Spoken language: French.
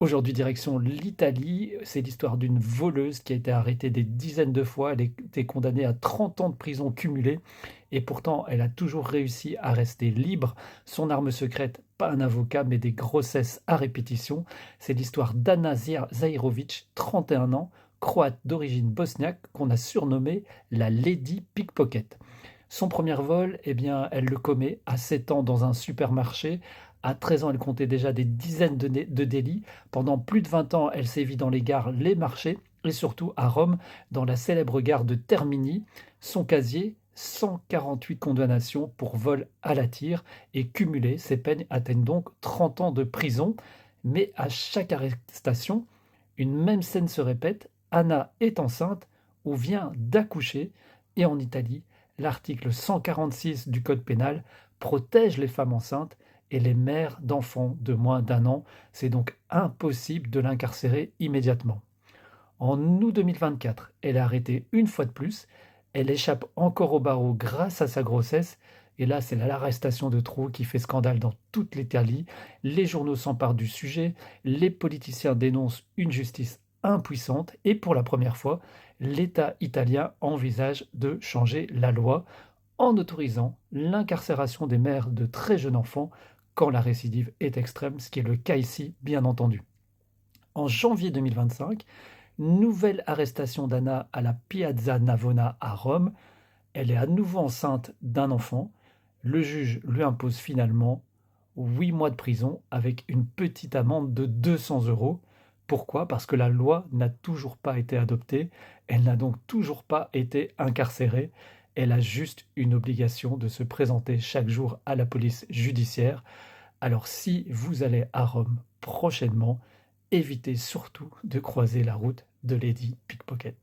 Aujourd'hui, direction l'Italie. C'est l'histoire d'une voleuse qui a été arrêtée des dizaines de fois. Elle a été condamnée à 30 ans de prison cumulée et pourtant, elle a toujours réussi à rester libre. Son arme secrète, pas un avocat, mais des grossesses à répétition. C'est l'histoire d'Anna Zahirovic, 31 ans, croate d'origine bosniaque, qu'on a surnommée la Lady Pickpocket. Son premier vol, eh bien, elle le commet à 7 ans dans un supermarché. À 13 ans, elle comptait déjà des dizaines de délits. Pendant plus de 20 ans, elle sévit dans les gares, les marchés et surtout à Rome, dans la célèbre gare de Termini. Son casier, 148 condamnations pour vol à la tire et cumulées, ces peines atteignent donc 30 ans de prison. Mais à chaque arrestation, une même scène se répète. Anna est enceinte ou vient d'accoucher et en Italie, l'article 146 du code pénal protège les femmes enceintes et les mères d'enfants de moins d'un an. C'est donc impossible de l'incarcérer immédiatement. En août 2024, elle est arrêtée une fois de plus. Elle échappe encore au barreau grâce à sa grossesse. Et là, c'est l'arrestation de trop qui fait scandale dans toute l'Italie. Les journaux s'emparent du sujet. Les politiciens dénoncent une justice impuissante. Et pour la première fois, l'État italien envisage de changer la loi en autorisant l'incarcération des mères de très jeunes enfants quand la récidive est extrême, ce qui est le cas ici, bien entendu. En janvier 2025, nouvelle arrestation d'Anna à la Piazza Navona à Rome. Elle est à nouveau enceinte d'un enfant. Le juge lui impose finalement 8 mois de prison avec une petite amende de 200 euros. Pourquoi? Parce que la loi n'a toujours pas été adoptée. Elle n'a donc toujours pas été incarcérée. Elle a juste une obligation de se présenter chaque jour à la police judiciaire. Alors si vous allez à Rome prochainement, évitez surtout de croiser la route de Lady Pickpocket.